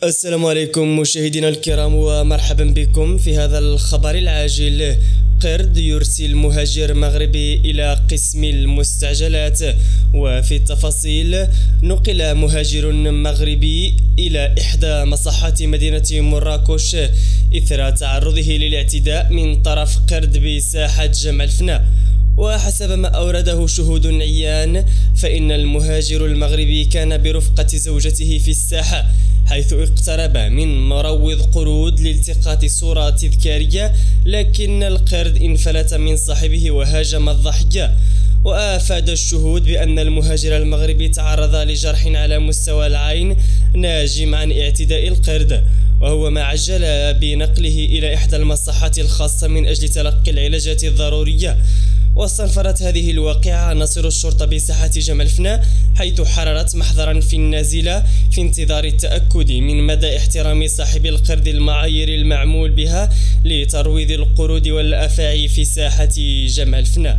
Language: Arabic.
السلام عليكم مشاهدينا الكرام ومرحبا بكم في هذا الخبر العاجل. قرد يرسل مهاجر مغربي إلى قسم المستعجلات. وفي التفاصيل، نقل مهاجر مغربي إلى إحدى مصحات مدينة مراكش إثر تعرضه للاعتداء من طرف قرد بساحة جمع الفناء. وحسب ما أورده شهود عيان، فإن المهاجر المغربي كان برفقة زوجته في الساحة، حيث اقترب من مروض قرود لالتقاط صورة تذكارية، لكن القرد انفلت من صاحبه وهاجم الضحية. وأفاد الشهود بأن المهاجر المغربي تعرض لجرح على مستوى العين ناجم عن اعتداء القرد، وهو ما عجل بنقله إلى إحدى المصحات الخاصة من أجل تلقي العلاجات الضرورية. واستنفرت هذه الواقعة عناصر الشرطة بساحة جمع الفناء، حيث حررت محضرا في النازلة في انتظار التأكد من مدى احترام صاحب القرد المعايير المعمول بها لترويض القرود والأفاعي في ساحة جمع الفناء.